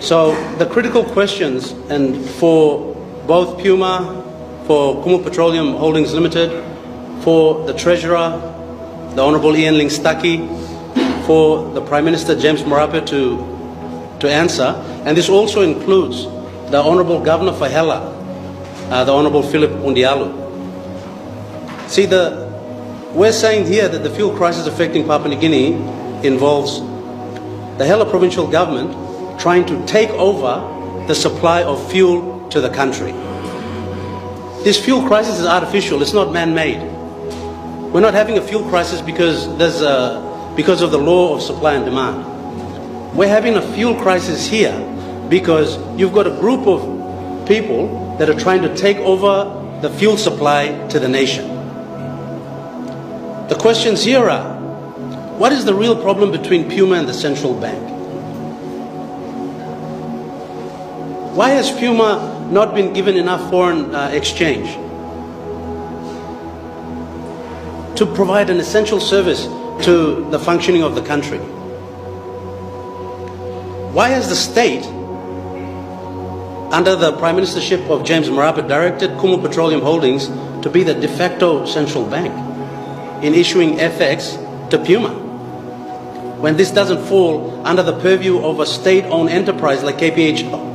So the critical questions, and for both Puma, for Kumul Petroleum Holdings Limited, for the Treasurer, the Honourable Ian Lingstaki, for the Prime Minister James Marape to answer, and this also includes the Honourable Governor for Hela, the Honourable Philip Undialu. See, we're saying here that the fuel crisis affecting Papua New Guinea involves the Hela provincial government trying to take over the supply of fuel to the country. This fuel crisis is artificial, it's not man-made. We're not having a fuel crisis because of the law of supply and demand. We're having a fuel crisis here because you've got a group of people that are trying to take over the fuel supply to the nation. The questions here are, what is the real problem between Puma and the central bank? Why has Puma not been given enough foreign exchange to provide an essential service to the functioning of the country? Why has the state, under the Prime Ministership of James Marape, directed Kumul Petroleum Holdings to be the de facto central bank in issuing FX to Puma, when this doesn't fall under the purview of a state-owned enterprise like KPH?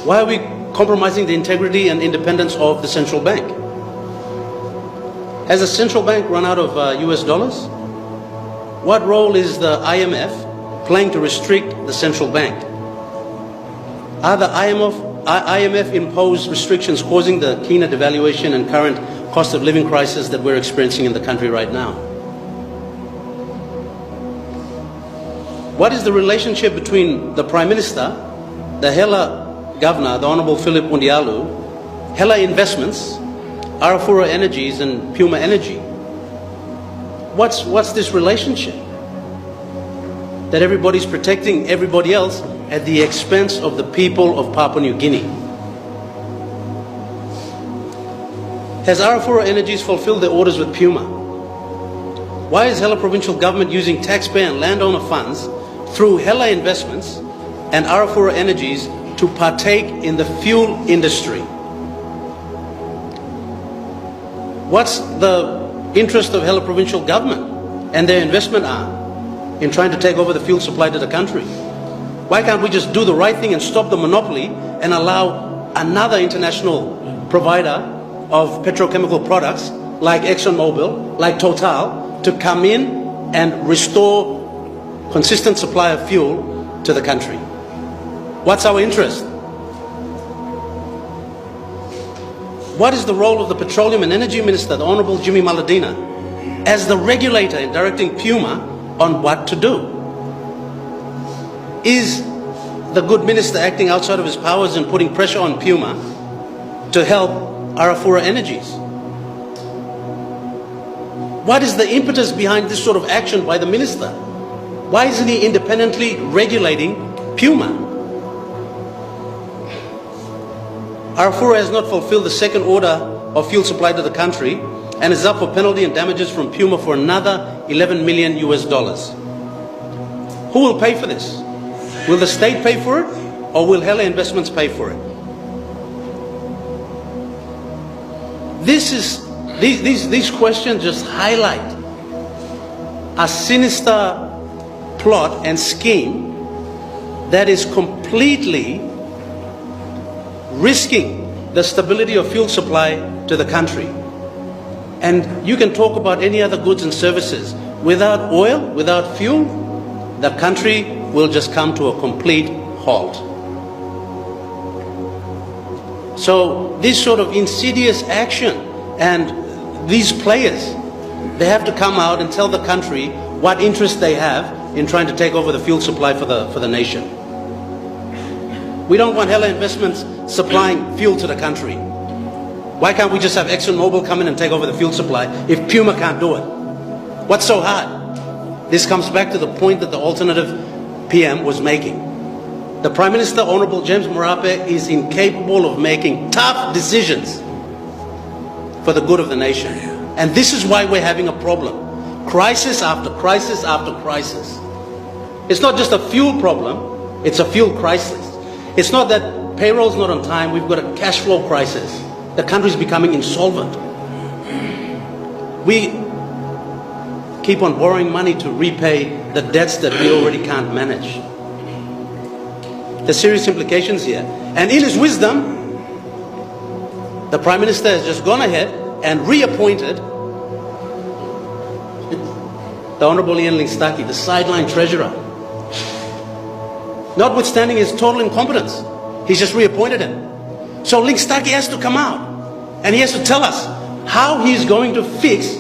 Why are we compromising the integrity and independence of the central bank? Has the central bank run out of US dollars? What role is the IMF playing to restrict the central bank? Are the IMF imposed restrictions causing the keener devaluation and current cost of living crisis that we're experiencing in the country right now? What is the relationship between the Prime Minister, the Hela Governor, the Honourable Philip Undialu, Hela Investments, Arafura Energies and Puma Energy? What's this relationship? That everybody's protecting everybody else at the expense of the people of Papua New Guinea. Has Arafura Energies fulfilled their orders with Puma? Why is Hela provincial government using taxpayer and landowner funds through Hela Investments and Arafura Energies to partake in the fuel industry? What's the interest of Hela provincial government and their investment arm in trying to take over the fuel supply to the country? Why can't we just do the right thing and stop the monopoly and allow another international provider of petrochemical products like ExxonMobil, like Total, to come in and restore consistent supply of fuel to the country? What's our interest? What is the role of the Petroleum and Energy Minister, the Honourable Jimmy Maladina, as the regulator in directing Puma on what to do? Is the good minister acting outside of his powers and putting pressure on Puma to help Arafura Energies? What is the impetus behind this sort of action by the minister? Why isn't he independently regulating Puma? Arafura has not fulfilled the second order of fuel supply to the country and is up for penalty and damages from Puma for another 11 million US dollars. Who will pay for this? Will the state pay for it, or will Hela Investments pay for it? These questions just highlight a sinister plot and scheme that is completely risking the stability of fuel supply to the country. And you can talk about any other goods and services. Without oil, without fuel, the country will just come to a complete halt. So this sort of insidious action, and these players, they have to come out and tell the country what interest they have in trying to take over the fuel supply for the nation. We don't want Hela Investments supplying fuel to the country. Why can't we just have ExxonMobil come in and take over the fuel supply if Puma can't do it? What's so hard? This comes back to the point that the alternative PM was making. The Prime Minister, Honourable James Marape, is incapable of making tough decisions for the good of the nation. And this is why we're having a problem. Crisis after crisis after crisis. It's not just a fuel problem. It's a fuel crisis. It's not that payroll's not on time, we've got a cash flow crisis. The country's becoming insolvent. We keep on borrowing money to repay the debts that we already can't manage. There's serious implications here. And in his wisdom, the Prime Minister has just gone ahead and reappointed the Honourable Ian Lingstaki, the sideline treasurer. Notwithstanding his total incompetence, he's just reappointed him. So Lingstaki has to come out and he has to tell us how he's going to fix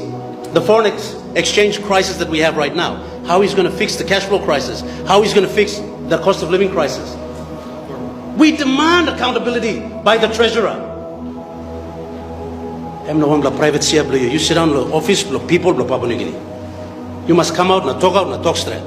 the foreign exchange crisis that we have right now, how he's going to fix the cash flow crisis, how he's going to fix the cost of living crisis. We demand accountability by the treasurer. Private you sit down in the office, people, Papua New Guinea. You must come out and talk straight.